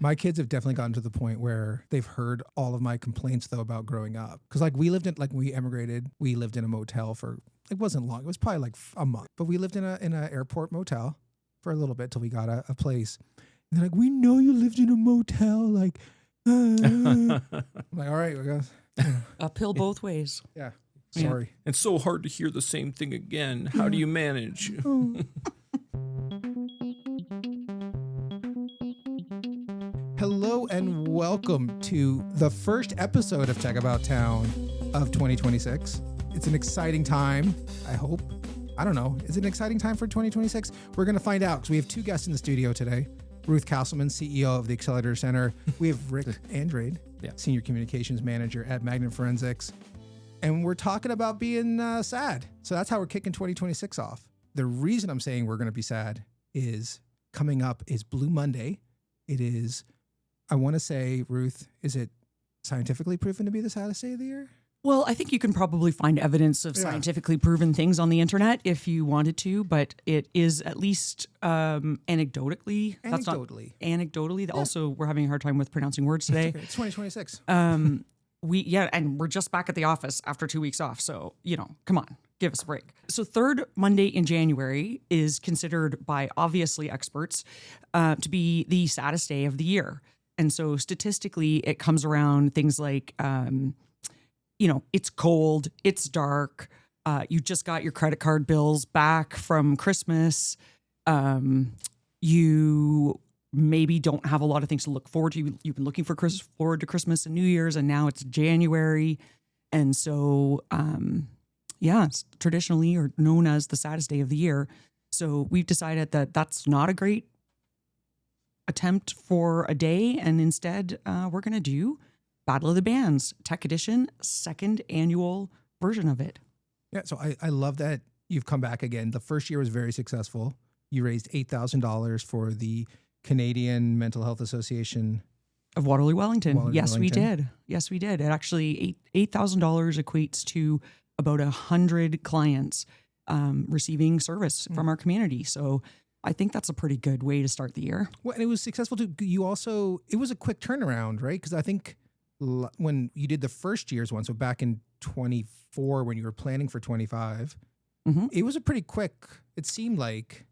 My kids have definitely gotten to the point where they've heard all of my complaints though about growing up. Because like when we emigrated, we lived in a motel for, it wasn't long. It was probably like a month, but we lived in an airport motel for a little bit till we got a place. And they're like, we know you lived in a motel. Like, I'm like, all right, we got, Uphill both ways. yeah. Sorry. Yeah. It's so hard to hear the same thing again. How do you manage? Hello and welcome to the first episode of Tech About Town of 2026. It's an exciting time, I hope. I don't know. Is it an exciting time for 2026? We're going to find out because we have two guests in the studio today. Ruth Casselman, CEO of the Accelerator Center. We have Rick Andrade, Senior Communications Manager at Magnet Forensics. And we're talking about being sad. So that's how we're kicking 2026 off. The reason I'm saying we're going to be sad is coming up is Blue Monday. It is, I want to say, Ruth, is it scientifically proven to be the saddest day of the year? Well, I think you can probably find evidence of scientifically proven things on the internet if you wanted to, but it is at least anecdotally. That's not anecdotally. Yeah. Also, we're having a hard time with pronouncing words today. It's 2026. And we're just back at the office after 2 weeks off. So, come on, give us a break. So third Monday in January is considered by obviously experts to be the saddest day of the year. And so statistically, it comes around things like, it's cold, it's dark, you just got your credit card bills back from Christmas, you maybe don't have a lot of things to look forward to. You've been looking forward to Christmas and New Year's, and now it's January. And so, it's traditionally or known as the saddest day of the year. So we've decided that that's not a great attempt for a day. And instead, we're going to do Battle of the Bands, Tech Edition, second annual version of it. Yeah, so I love that you've come back again. The first year was very successful. You raised $8,000 for the Canadian Mental Health Association of Waterloo, Wellington. Yes, we did. It actually $8,000 equates to about 100 clients receiving service from our community. So I think that's a pretty good way to start the year. Well, and it was successful too. It was a quick turnaround, right? Because I think when you did the first year's one, so back in 24, when you were planning for 25, it was a pretty quick, it seemed like.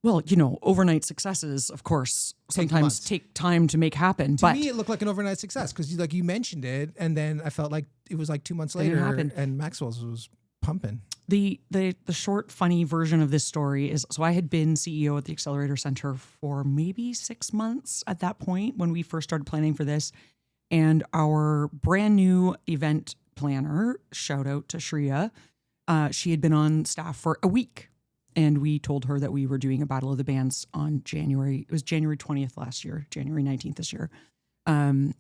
Well, overnight successes, of course, sometimes take time to make happen. To me, it looked like an overnight success because you mentioned it, and then I felt like it was like 2 months later, and Maxwell's was pumping. The short, funny version of this story is, so I had been CEO at the Accelerator Center for maybe 6 months at that point when we first started planning for this, and our brand new event planner, shout out to Shreya, she had been on staff for a week. And we told her that we were doing a Battle of the Bands on January 20th last year, January 19th this year. And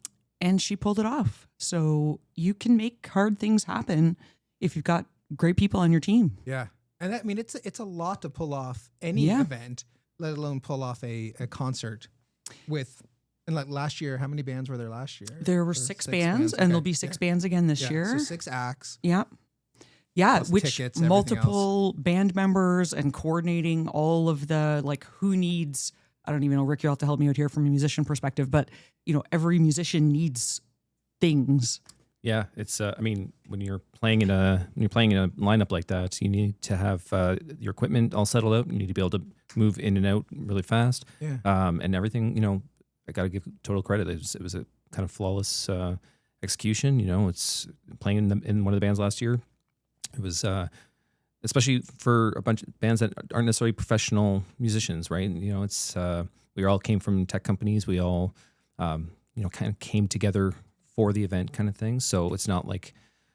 she pulled it off. So you can make hard things happen if you've got great people on your team. Yeah. And it's a lot to pull off any event, let alone pull off a concert with. And like last year, how many bands were there last year? There were six bands, and there'll be six bands again this year. So 6 acts. Yeah. Yeah, plus which tickets, multiple band members and coordinating all of the, who needs, I don't even know, Rick, you'll have to help me out here from a musician perspective, but, every musician needs things. Yeah, it's, when you're playing in a lineup like that, you need to have your equipment all settled out. You need to be able to move in and out really fast. Yeah. And everything, I got to give total credit. It was a kind of flawless execution. It's playing in one of the bands last year. It was, especially for a bunch of bands that aren't necessarily professional musicians, right? It's we all came from tech companies. We all, kind of came together for the event, kind of thing. So it's not like,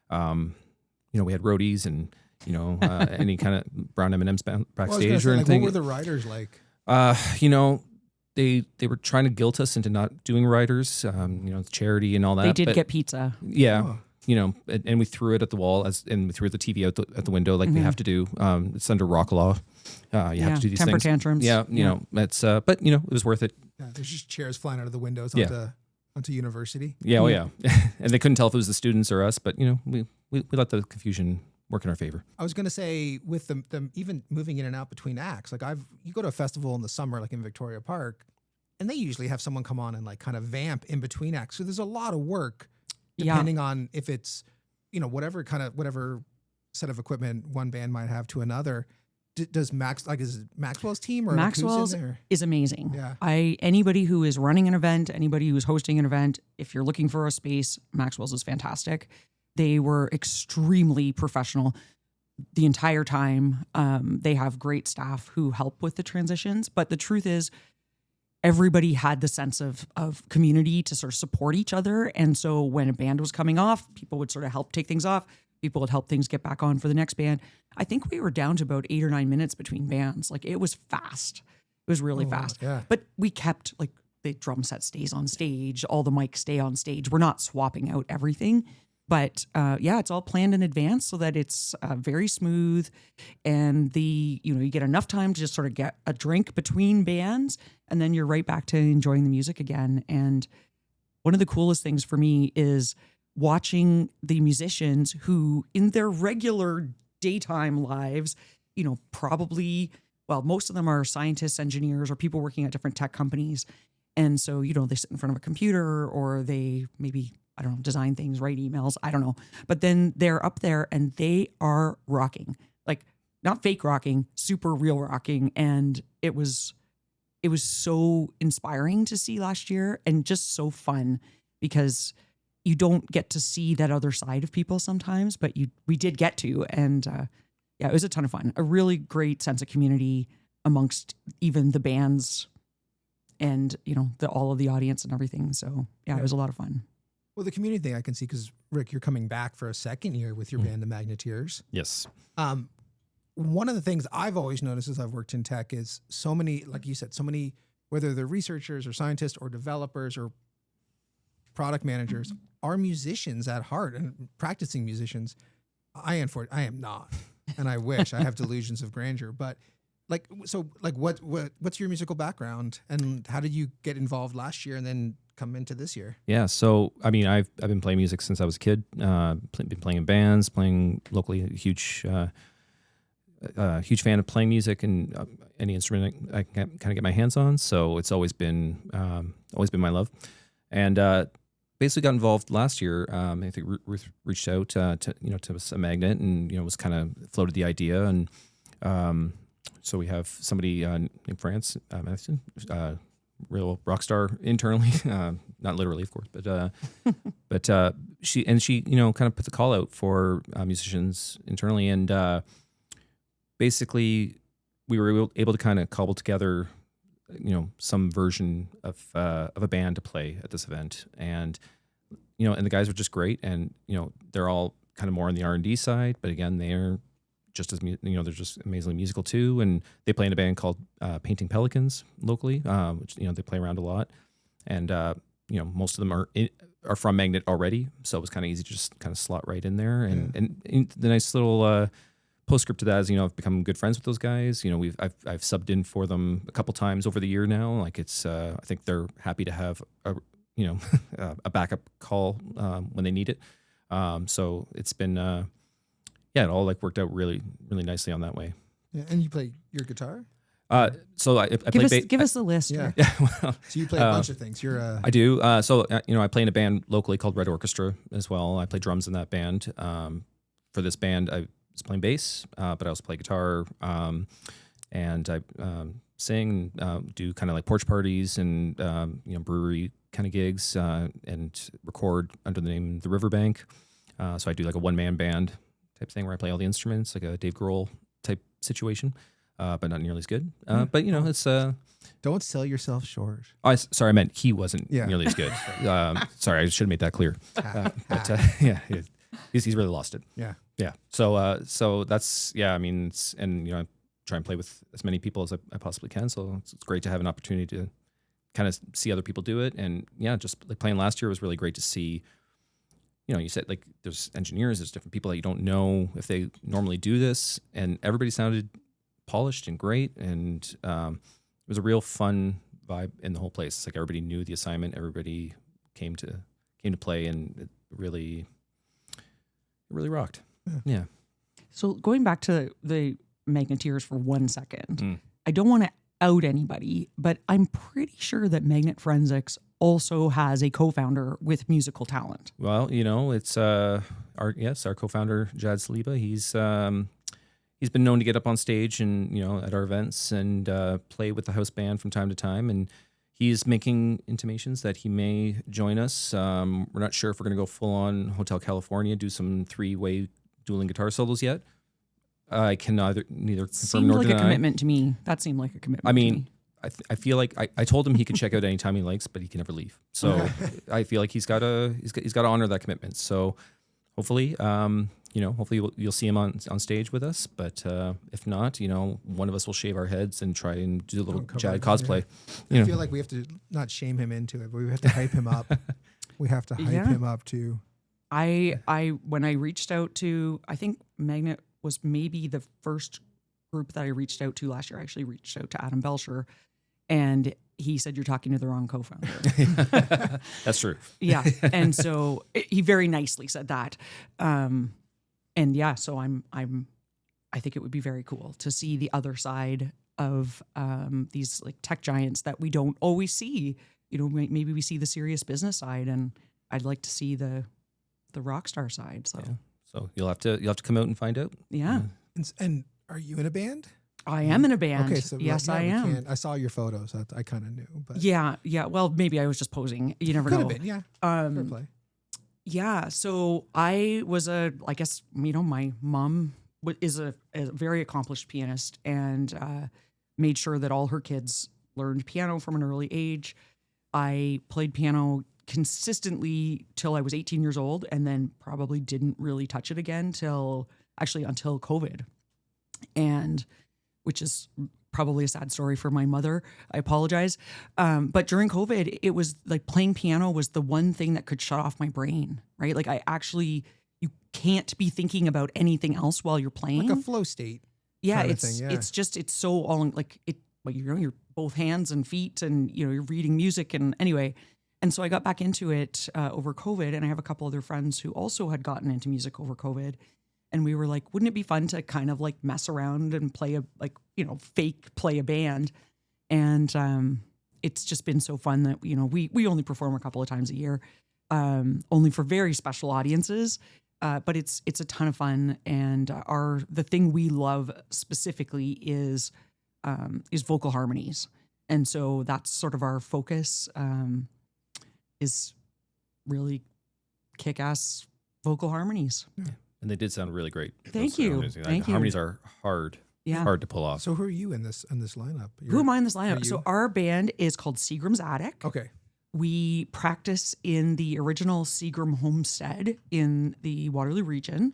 we had roadies and any kind of brown M&Ms backstage or anything. What were the riders like? They were trying to guilt us into not doing riders, charity and all that. They did get pizza. Yeah. Oh. And we threw it at the wall and we threw the TV out the window like we have to do. It's under rock law. You have to do these temper things. Tantrums. Yeah, that's but it was worth it. Yeah, there's just chairs flying out of the windows onto university. Yeah, and they couldn't tell if it was the students or us, but we let the confusion work in our favor. I was going to say with them even moving in and out between acts, you go to a festival in the summer, like in Victoria Park, and they usually have someone come on and like kind of vamp in between acts. So there's a lot of work Yeah. depending on if it's, whatever set of equipment one band might have to another. Does is it Maxwell's team or Maxwell's like who's in there? is amazing. Yeah. Anybody who is running an event, anybody who's hosting an event, if you're looking for a space, Maxwell's is fantastic. They were extremely professional the entire time. They have great staff who help with the transitions. But the truth is, everybody had the sense of community to sort of support each other. And so when a band was coming off, people would sort of help take things off. People would help things get back on for the next band. I think we were down to about 8 or 9 minutes between bands. Like, it was fast. It was really fast. Yeah. But we kept, like, the drum set stays on stage. All the mics stay on stage. We're not swapping out everything. But it's all planned in advance so that it's very smooth. And you get enough time to just sort of get a drink between bands. And then you're right back to enjoying the music again. And one of the coolest things for me is watching the musicians who in their regular daytime lives, probably, most of them are scientists, engineers, or people working at different tech companies. And so, they sit in front of a computer or they maybe, I don't know, design things, write emails, I don't know. But then they're up there and they are rocking, like not fake rocking, super real rocking. And it was so inspiring to see last year and just so fun because you don't get to see that other side of people sometimes, but we did get to. And it was a ton of fun. A really great sense of community amongst even the bands and, all of the audience and everything. So it was a lot of fun. Well, the community thing I can see, because Rick, you're coming back for a second year with your band, the Magneteers. Yes. One of the things I've always noticed as I've worked in tech is so many, like you said, whether they're researchers or scientists or developers or product managers, are musicians at heart and practicing musicians. I am not, and I wish. I have delusions of grandeur. But what's your musical background, and how did you get involved last year and then come into this year? Yeah, so I mean, I've been playing music since I was a kid. Been playing in bands, playing locally. Huge fan of playing music and any instrument I can kind of get my hands on. So it's always been my love, and basically got involved last year. I think Ruth reached out to a magnet and was kind of floated the idea, and so we have somebody in France, Madison, real rock star internally, not literally, of course, but she kind of put the call out for musicians internally, and basically we were able to kind of cobble together some version of a band to play at this event, and and the guys were just great, and they're all kind of more on the R&D side, but again they're just as they're just amazingly musical too, and they play in a band called Painting Pelicans locally, which they play around a lot, and most of them are from Magnet already, so it was kind of easy to just kind of slot right in there, and the nice little postscript to that is I've become good friends with those guys. I've subbed in for them a couple times over the year now. Like it's I think they're happy to have a backup call when they need it. So it's been it all worked out really really nicely on that way. Yeah, and you play your guitar? So I play give us the list. Yeah. Well, so you play a bunch of things. You're I do. So I play in a band locally called Red Orchestra as well. I play drums in that band. For this band, I was playing bass, but I also play guitar, and I sing, do kind of like porch parties and brewery kind of gigs, and record under the name The Riverbank. So I do like a one-man band type thing where I play all the instruments, like a Dave Grohl type situation, but not nearly as good. But it's don't sell yourself short. Sorry, I meant he wasn't nearly as good. Sorry, I should have made that clear. But he's really lost it. Yeah. So that's I mean, I try and play with as many people as I possibly can. So it's great to have an opportunity to kind of see other people do it. And just like playing last year was really great to see. You said like there's engineers, there's different people that you don't know if they normally do this, and everybody sounded polished and great, and it was a real fun vibe in the whole place. It's like everybody knew the assignment, everybody came to play, and it really rocked. So going back to the Magneteers for 1 second, I don't want to out anybody, but I'm pretty sure that Magnet Forensics also has a co-founder with musical talent. Well, it's our co-founder Jad Saliba. He's been known to get up on stage and at our events and play with the house band from time to time, and he's making intimations that he may join us. We're not sure if we're going to go full on Hotel California, do some 3-way dueling guitar solos yet. I can neither confirm Seemed nor like deny. a commitment to me. That seemed like a commitment. I mean, to me. I feel like I told him he could check out anytime he likes, but he can never leave. So I feel like he's got to honor that commitment. So hopefully, hopefully you'll see him on stage with us. But if not, one of us will shave our heads and try and do a little Jad cosplay. I feel like we have to not shame him into it, but we have to hype him up. We have to hype him up too. When I reached out to, I think Magnet was maybe the first group that I reached out to last year. I actually reached out to Adam Belcher, and he said, "You're talking to the wrong co-founder." That's true. Yeah, and so he very nicely said that, and yeah, so I think it would be very cool to see the other side of these like tech giants that we don't always see. Maybe we see the serious business side, and I'd like to see the rock star side. So. Yeah. So you'll have to come out and find out. Yeah. And are you in a band? I am in a band. Okay, so yes, I am. I saw your photos. I kind of knew, but Yeah. Well, maybe I was just posing. You never could know. have been. Yeah, fair play. Yeah. So I was I guess my mom is a very accomplished pianist and made sure that all her kids learned piano from an early age. I played piano consistently till I was 18 years old, and then probably didn't really touch it again until COVID, and which is probably a sad story for my mother. I apologize. But during COVID, it was like playing piano was the one thing that could shut off my brain, right? Like you can't be thinking about anything else while you're playing. Like a flow state. Yeah, kind of it's thing, yeah. it's so all like it. Like you're both hands and feet, and you're reading music, and anyway. And so I got back into it over COVID, and I have a couple other friends who also had gotten into music over COVID. And we were like, wouldn't it be fun to kind of like mess around and play fake play a band? And it's just been so fun that, we only perform a couple of times a year, only for very special audiences. But it's a ton of fun. And the thing we love specifically is vocal harmonies. And so that's sort of our focus, is really kick-ass vocal harmonies. Yeah. And they did sound really great. Thank you. Thank you. Harmonies are hard to pull off. So who are you in this lineup? Who am I in this lineup? So our band is called Seagram's Attic. Okay. We practice in the original Seagram homestead in the Waterloo region.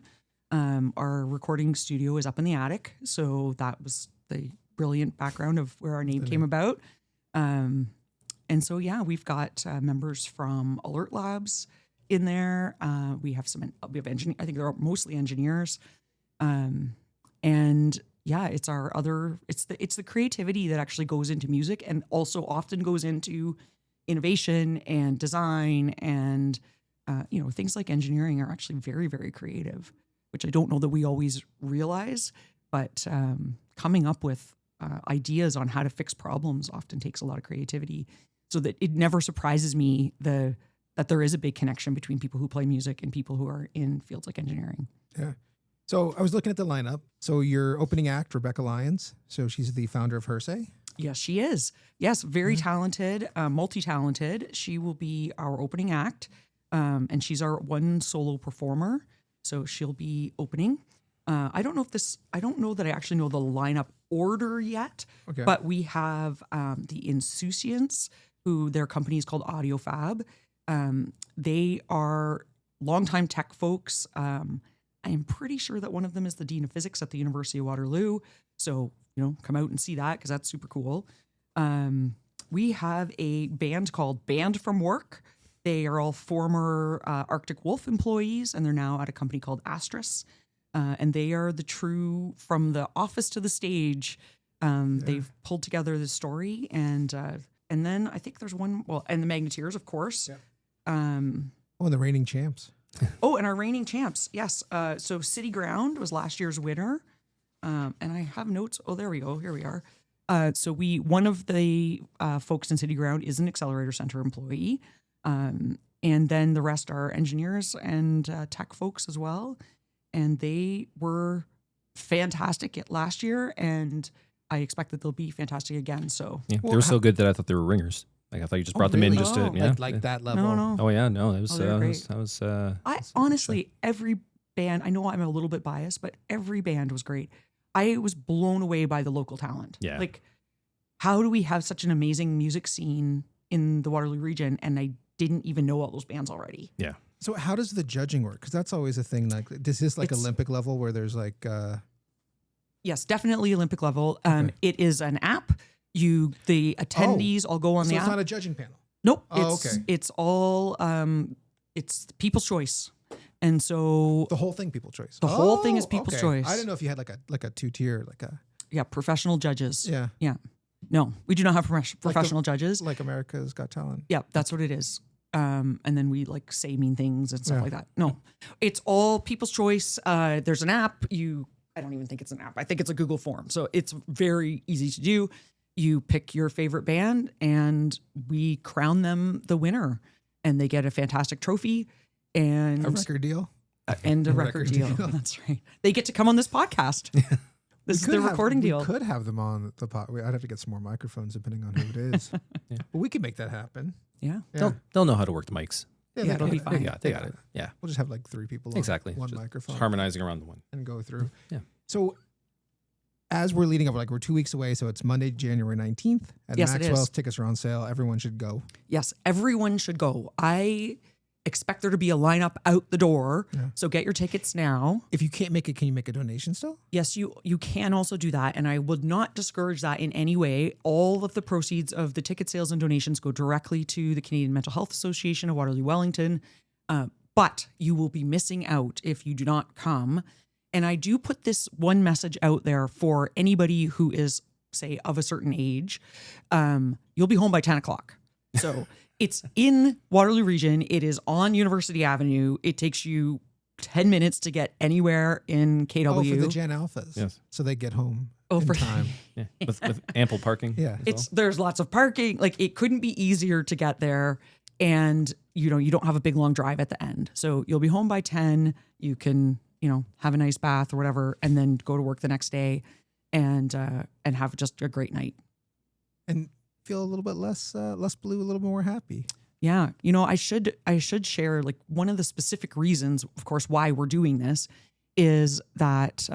Our recording studio is up in the attic. So that was the brilliant background of where our name came about. And so, yeah, we've got members from Alert Labs in there. We have engineers. I think they're mostly engineers. And yeah, it's the creativity that actually goes into music and also often goes into innovation and design and, things like engineering are actually very, very creative, which I don't know that we always realize, but coming up with ideas on how to fix problems often takes a lot of creativity. So that it never surprises me that there is a big connection between people who play music and people who are in fields like engineering. Yeah. So I was looking at the lineup. So your opening act, Rebecca Lyons. So she's the founder of Hersey. Yes, she is. Yes, very talented, multi-talented. She will be our opening act, and she's our one solo performer. So she'll be opening. I don't know that I actually know the lineup order yet, Okay. but we have the Insouciance, who their company is called Audio Fab. They are longtime tech folks. I am pretty sure that one of them is the Dean of Physics at the University of Waterloo. So, come out and see that because that's super cool. We have a band called Band from Work. They are all former Arctic Wolf employees, and they're now at a company called Astris. And they are the true, from the office to the stage. They've pulled together the story, and then I think there's one. Well, and the Magneteers, of course. Yep. And the reigning champs. And our reigning champs, yes. So City Ground was last year's winner, and I have notes. Oh, there we go. Here we are. So one of the folks in City Ground is an Accelerator Center employee. And then the rest are engineers and tech folks as well. And they were fantastic last year, and I expect that they'll be fantastic again. So Yeah, they were so good that I thought they were ringers. Like I thought you just brought them in really? just to Like that level. no. Oh yeah, no, it was. they're great. That was. I honestly, every band, I know I'm a little bit biased, but every band was great. I was blown away by the local talent. Yeah. Like, how do we have such an amazing music scene in the Waterloo region, and I didn't even know all those bands already? Yeah. So how does the judging work? Because that's always a thing. Like, is this like It's- Olympic level where there's like, Yes, definitely Olympic level. Okay. It is an app. The attendees all go on so the it's app. not a judging panel. Nope. Oh, it's okay. it's all it's people's choice. And so The whole thing, people's choice. The whole thing is people's okay. choice. I didn't know if you had like a 2-tier, like a yeah, professional judges. yeah, No, we do not have professional judges. like America's Got Talent. Yeah, that's what it is. And then we like say mean things and stuff Yeah. like that. No, it's all people's choice. There's an app. I don't even think it's an app. I think it's a Google form. So it's very easy to do. You pick your favorite band and we crown them the winner, and they get a fantastic trophy and A record deal. and a A record record deal. deal. That's right. They get to come on this podcast. This is We the could have- recording deal. We could have them on the pod. I'd have to get some more microphones depending on who it is. Yeah. But we can make that happen. Yeah. Yeah. They'll know how to work the mics. Yeah, they it'll got be it. fine. They got it. Yeah. We'll just have like 3 people on Exactly. one Just microphone harmonizing around the one. and go through. Yeah. So as we're leading up, like we're 2 weeks away, so it's Monday, January 19th. At Yes, it is. Maxwell's, tickets are on sale. Everyone should go. Yes, everyone should go. I expect there to be a lineup out the door. Yeah. So get your tickets now. If you can't make it, can you make a donation still? Yes, you can also do that, and I would not discourage that in any way. All of the proceeds of the ticket sales and donations go directly to the Canadian Mental Health Association of Waterloo Wellington. But you will be missing out if you do not come. And I do put this one message out there for anybody who is, say, of a certain age. You'll be home by 10 o'clock. So it's in Waterloo region. It is on University Avenue. It takes you 10 minutes to get anywhere in KW. Oh, for the Gen Alphas. Yes. So they get home Oh, in for- time. Yeah. With ample parking. Yeah. as There's lots of parking. Like, it couldn't be easier to get there, and you don't have a big long drive at the end. So you'll be home by 10. You can have a nice bath or whatever, and then go to work the next day, and have just a great night. And feel a little bit less blue, a little more happy. Yeah, I should share, like, one of the specific reasons, of course, why we're doing this is that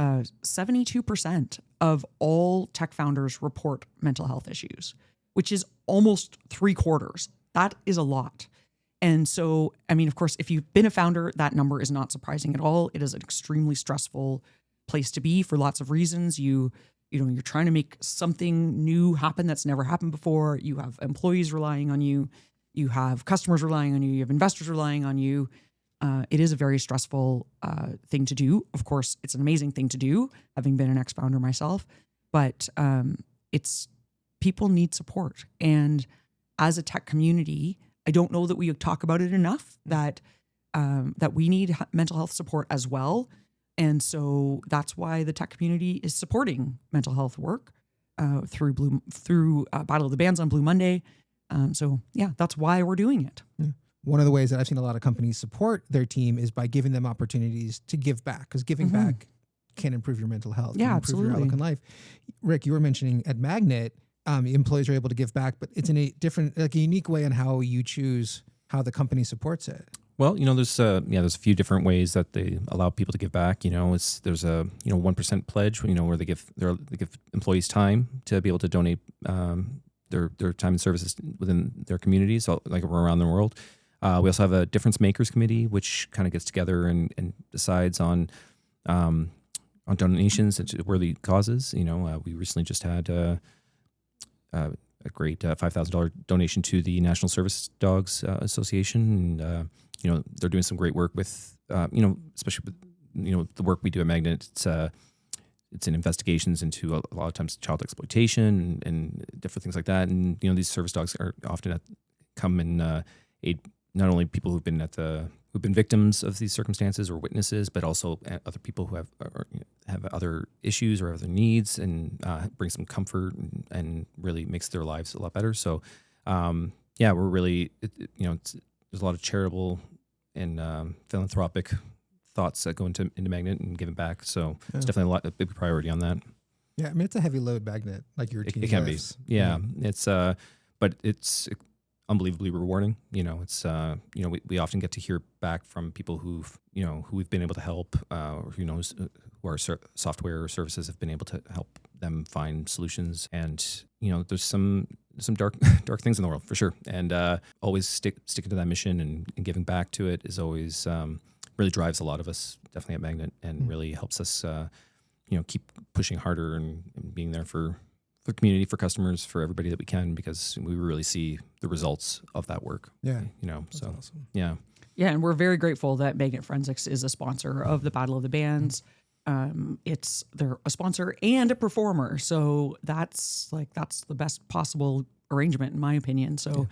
72% of all tech founders report mental health issues, which is almost 3/4. That is a lot. And so, I mean, of course, if you've been a founder, that number is not surprising at all. It is an extremely stressful place to be for lots of reasons. You're trying to make something new happen that's never happened before. You have employees relying on you. You have customers relying on you. You have investors relying on you. It is a very stressful thing to do. Of course, it's an amazing thing to do, having been an ex-founder myself. But people need support. And as a tech community, I don't know that we talk about it enough, that we need mental health support as well. And so that's why the tech community is supporting mental health work through Battle of the Bands on Blue Monday. So yeah, that's why we're doing it. Yeah. One of the ways that I've seen a lot of companies support their team is by giving them opportunities to give back, because giving back can improve your mental health. Yeah, can improve your outlook in life. Rick, you were mentioning at Magnet, employees are able to give back, but it's in a different, like a unique way on how you choose how the company supports it. Well, there's a few different ways that they allow people to give back. There's a 1% pledge, where they give employees time to be able to donate their time and services within their communities, like around the world. We also have a difference makers committee, which kind of gets together and decides on donations to worthy causes. We recently just had a great $5,000 donation to the National Service Dogs Association, and they're doing some great work with especially with the work we do at Magnet. It's in investigations into a lot of times child exploitation and different things like that. And these service dogs are often come and aid not only people who've been at the who've been victims of these circumstances or witnesses, but also other people who have other issues or other needs, and brings some comfort and really makes their lives a lot better. So, we're really, there's a lot of charitable and philanthropic thoughts that go into Magnet and giving back. So it's definitely a big priority on that. Yeah, I mean, it's a heavy load, Magnet, like your team. It can be. lifts. Yeah. It's but it's unbelievably rewarding. It's we often get to hear back from people who we've been able to help, or who knows who our software or services have been able to help them find solutions. And there's some dark things in the world for sure. And always sticking to that mission and giving back to it is always really drives a lot of us, definitely at Magnet, and really helps us keep pushing harder and being there for the community, for customers, for everybody that we can, because we really see the results of that work. Yeah. That's awesome. Yeah. Yeah, and we're very grateful that Magnet Forensics is a sponsor of the Battle of the Bands. They're a sponsor and a performer, so that's the best possible arrangement, in my opinion. So,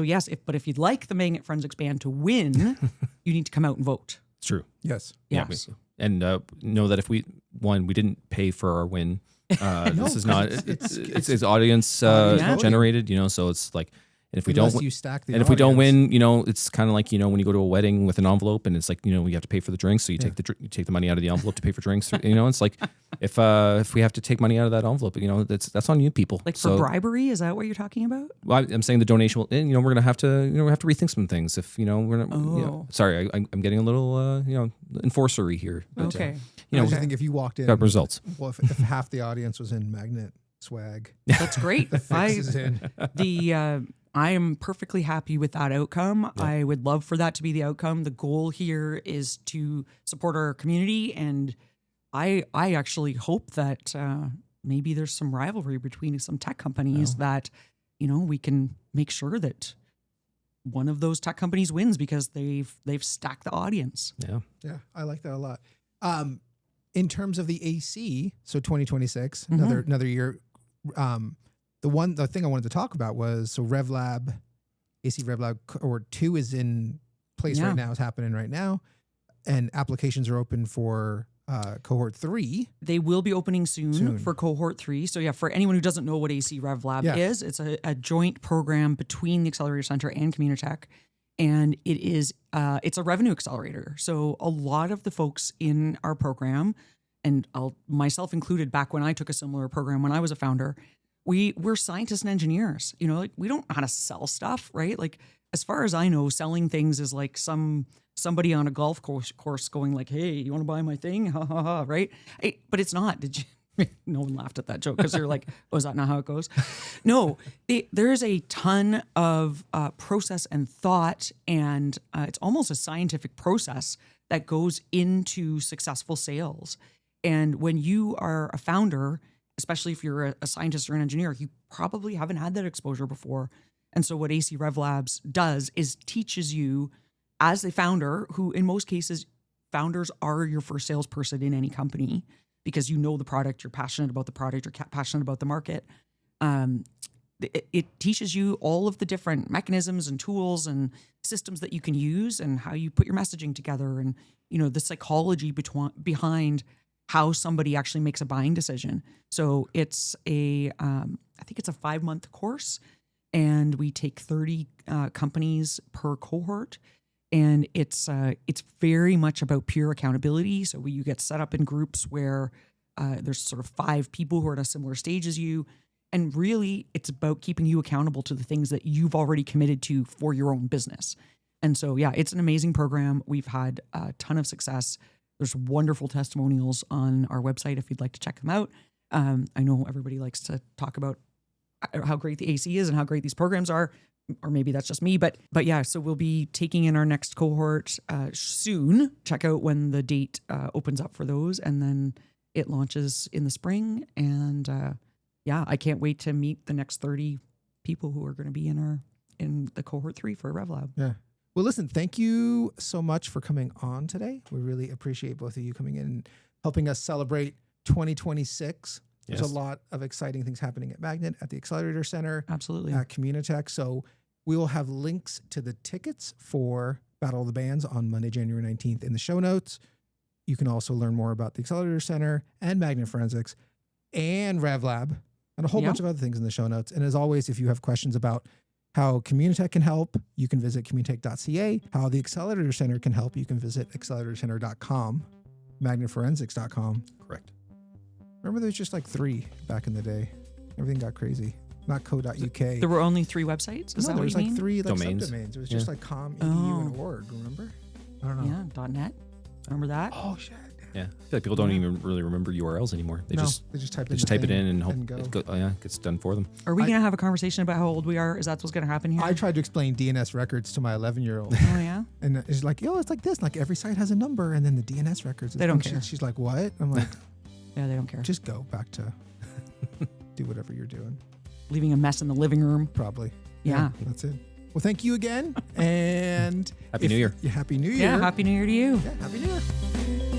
yes, if you'd like the Magnet Forensics band to win, you need to come out and vote. It's true. Yes. Yes. And know that if we won, we didn't pay for our win. This is not. It's audience generated. So it's like, and if we Unless don't, you stack the and if we don't audience. win, it's kind of like when you go to a wedding with an envelope, and it's like we have to pay for the drinks, so you take the money out of the envelope to pay for drinks. It's like if we have to take money out of that envelope, that's on you people. Like for bribery, is that what you're talking about? Well, I'm saying the donation will, we're gonna have to rethink some things if we're not. Sorry, I'm getting a little enforcery here. But, okay. I just think if you walked in, got results. Well, if half the audience was in Magnet swag, That's great. the fix is in. I am perfectly happy with that outcome. Yeah. I would love for that to be the outcome. The goal here is to support our community, and I actually hope that maybe there's some rivalry between some tech companies that we can make sure that one of those tech companies wins because they've stacked the audience. Yeah, I like that a lot. In terms of the AC, so 2026, another year. The thing I wanted to talk about was RevLab, AC RevLab Cohort 2 is in place right now. It's happening right now, and applications are open for Cohort 3. They will be opening soon for Cohort 3. So for anyone who doesn't know what AC RevLab is, it's a joint program between the Accelerator Center and Communitech, and it is it's a revenue accelerator. So a lot of the folks in our program, and myself included, back when I took a similar program when I was a founder, we're scientists and engineers. We don't know how to sell stuff, right? Like, as far as I know, selling things is like somebody on a golf course going like, "Hey, you want to buy my thing?" Ha ha ha, right? But it's not. Did you? No one laughed at that joke because they're like, "Oh, is that not how it goes?" No, there is a ton of process and thought, and it's almost a scientific process that goes into successful sales. And when you are a founder, especially if you're a scientist or an engineer, you probably haven't had that exposure before. And so what AC RevLabs does is teaches you as a founder, who in most cases, founders are your first salesperson in any company because you know the product, you're passionate about the product, you're passionate about the market. It teaches you all of the different mechanisms and tools and systems that you can use and how you put your messaging together and, the psychology behind how somebody actually makes a buying decision. So it's I think it's a 5-month course, and we take 30 companies per cohort, and it's very much about peer accountability. So you get set up in groups where there's sort of 5 people who are at a similar stage as you, and really it's about keeping you accountable to the things that you've already committed to for your own business. And so, it's an amazing program. We've had a ton of success. There's wonderful testimonials on our website if you'd like to check them out. I know everybody likes to talk about how great the AC is and how great these programs are, or maybe that's just me. But so we'll be taking in our next cohort soon. Check out when the date opens up for those, and then it launches in the spring. And I can't wait to meet the next 30 people who are going to be in the Cohort 3 for RevLab. Yeah. Well, listen, thank you so much for coming on today. We really appreciate both of you coming in and helping us celebrate 2026. There's a lot of exciting things happening at Magnet, at the Accelerator Center. Absolutely. At Communitech. So We will have links to the tickets for Battle of the Bands on Monday, January 19th in the show notes. You can also learn more about the Accelerator Center and Magnet Forensics and RevLab and a whole bunch of other things in the show notes. And as always, if you have questions about how Communitech can help, you can visit communitech.ca. How the Accelerator Center can help, you can visit acceleratorcenter.com, magnetforensics.com. Correct. Remember, there's just like 3 back in the day. Everything got crazy. Not co.uk. There were only 3 websites? Is that what you mean? There was like 3 like domains. subdomains. It was just like com, edu, and org, remember? I don't know. Yeah, .net. Remember that? Oh, shit. Yeah, I feel like people don't even really remember URLs anymore. They just type it in and hope go. it gets done for them. Are we going to have a conversation about how old we are? Is that what's going to happen here? I tried to explain DNS records to my 11-year-old. Oh, yeah? And it's like, it's like this. Like every site has a number, and then the DNS records. They don't care. She's like, what? I'm like, Yeah, they don't care. just go back to do whatever you're doing. Leaving a mess in the living room. Probably. Yeah. That's it. Well, thank you again. And Happy New Year. Happy New Year. Yeah, Happy New Year to you. Yeah, Happy New Year.